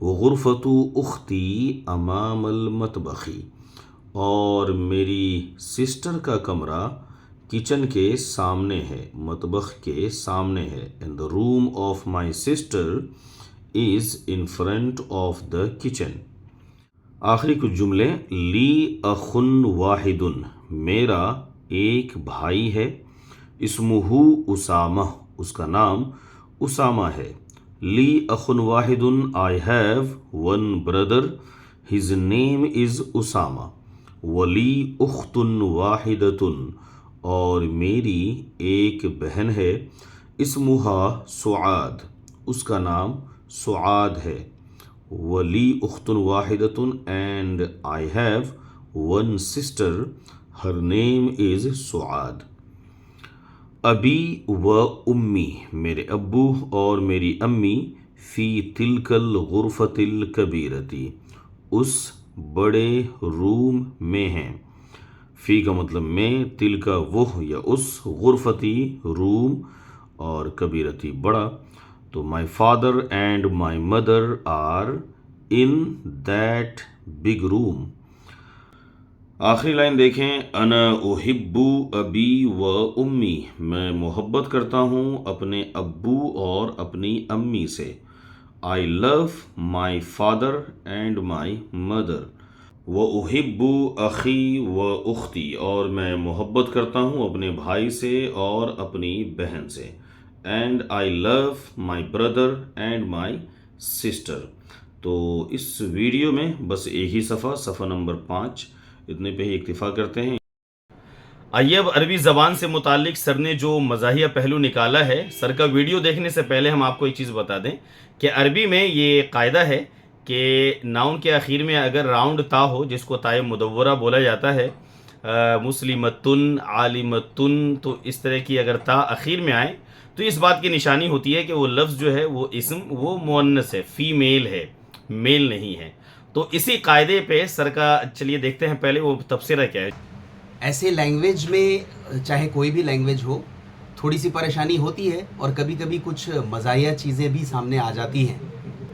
غرفۃ اختی امام المطبخی، اور میری سسٹر کا کمرہ کچن کے سامنے ہے، مطبخ کے سامنے ہے. And the room of my sister is in front of the kitchen. آخری کچھ جملے. لی اخن واحد، میرا ایک بھائی ہے. اسمہ اسامہ، اس کا نام اسامہ ہے. لی اخن واحد، I have one brother, his name is Usama. ولی اخت واحدۃ، اور میری ایک بہن ہے. اسمہا سعاد، اس کا نام سعاد ہے. ولی اخت واحدۃ and I have one sister, her name is Suad. ابی و امی، میرے ابو اور میری امی. فی تلک الغرفۃ الکبیرتی، اس بڑے روم میں ہیں. فی کا مطلب میں، تل کا وہ یا اس، غرفتی روم، اور کبیرتی بڑا. تو my father and my mother are in that big room. آخری لائن دیکھیں. انا احب ابی و امی، میں محبت کرتا ہوں اپنے ابو اور اپنی امی سے. I love my father and my mother. وَأُحِبُّ أَخِي وَأُخْتِي، اور میں محبت کرتا ہوں اپنے بھائی سے اور اپنی بہن سے. And I love my brother and my sister. تو اس ویڈیو میں بس ایک ہی صفحہ نمبر 5، اتنے پہ ہی اکتفا کرتے ہیں. آئیے اب عربی زبان سے متعلق سر نے جو مزاحیہ پہلو نکالا ہے، سر کا ویڈیو دیکھنے سے پہلے ہم آپ کو ایک چیز بتا دیں کہ عربی میں یہ قاعدہ ہے کہ ناؤن کے آخر میں اگر راؤنڈ تا ہو، جس کو تائے مدورہ بولا جاتا ہے، مسلمتن، عالمتن، تو اس طرح کی اگر تا اخیر میں آئے تو اس بات کی نشانی ہوتی ہے کہ وہ لفظ جو ہے، وہ اسم، وہ مؤنث ہے، فیمیل ہے، میل نہیں ہے. تو اسی قاعدے پہ سر کا چلیے دیکھتے ہیں پہلے وہ تبصرہ کیا ہے. ایسے لینگویج میں، چاہے کوئی بھی لینگویج ہو، تھوڑی سی پریشانی ہوتی ہے اور کبھی کبھی کچھ مزاحیہ چیزیں بھی سامنے آ جاتی ہیں.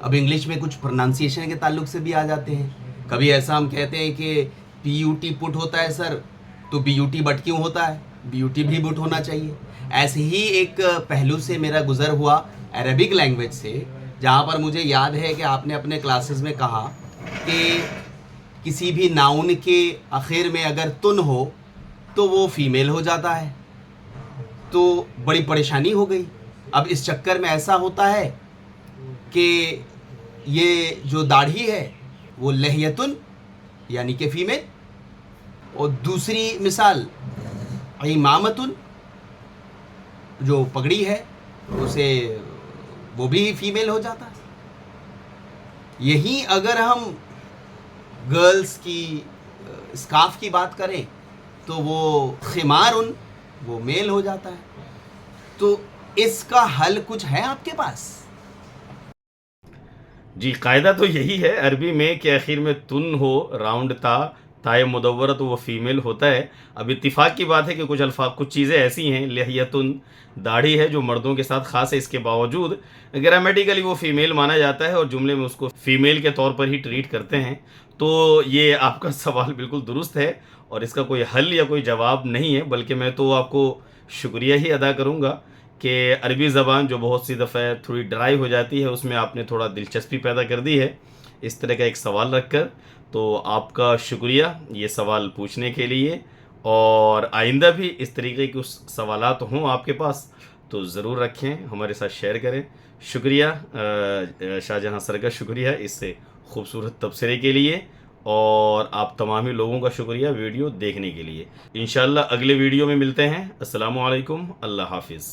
اب انگلش میں کچھ پروننسیشن کے تعلق سے بھی آ جاتے ہیں. کبھی ایسا ہم کہتے ہیں کہ پی یو ٹی پٹ ہوتا ہے سر، تو بی یو ٹی بٹ کیوں ہوتا ہے؟ بی یو ٹی بھی بٹ ہونا چاہیے. ایسے ہی ایک پہلو سے میرا گزر ہوا عربک لینگویج سے، جہاں پر مجھے یاد ہے کہ آپ نے اپنے کلاسز میں کہا کہ کسی بھی ناؤن کے آخر میں اگر تن ہو تو وہ فیمیل ہو جاتا ہے. تو بڑی پریشانی ہو گئی. اب اس چکر میں ایسا ہوتا ہے کہ یہ جو داڑھی ہے وہ لحیتن یعنی کہ فیمیل، اور دوسری مثال امامتن، جو پگڑی ہے اسے وہ بھی فیمیل ہو جاتا ہے. یہی اگر ہم گرلز کی اسکارف کی بات کریں تو وہ خمارن، وہ میل ہو جاتا ہے. تو اس کا حل کچھ ہے آپ کے پاس؟ جی، قاعدہ تو یہی ہے عربی میں کہ آخر میں تن ہو، راؤنڈ تا، تائے مدورہ، تو وہ فیمیل ہوتا ہے. اب اتفاق کی بات ہے کہ کچھ الفاظ، کچھ چیزیں ایسی ہیں، لحیتن، داڑھی ہے جو مردوں کے ساتھ خاص ہے، اس کے باوجود گرامیٹیکلی وہ فیمیل مانا جاتا ہے اور جملے میں اس کو فیمیل کے طور پر ہی ٹریٹ کرتے ہیں. تو یہ آپ کا سوال بالکل درست ہے اور اس کا کوئی حل یا کوئی جواب نہیں ہے، بلکہ میں تو آپ کو شکریہ ہی ادا کروں گا کہ عربی زبان جو بہت سی دفعہ تھوڑی ڈرائی ہو جاتی ہے، اس میں آپ نے تھوڑا دلچسپی پیدا کر دی ہے اس طرح کا ایک سوال رکھ کر. تو آپ کا شکریہ یہ سوال پوچھنے کے لیے، اور آئندہ بھی اس طریقے کے سوالات ہوں آپ کے پاس تو ضرور رکھیں، ہمارے ساتھ شیئر کریں. شکریہ شاہجہاں سر کا، شکریہ اس سے خوبصورت تبصرے کے لیے، اور آپ تمام ہی لوگوں کا شکریہ ویڈیو دیکھنے کے لیے. انشاءاللہ اگلے ویڈیو میں ملتے ہیں. السلام علیکم، اللہ حافظ.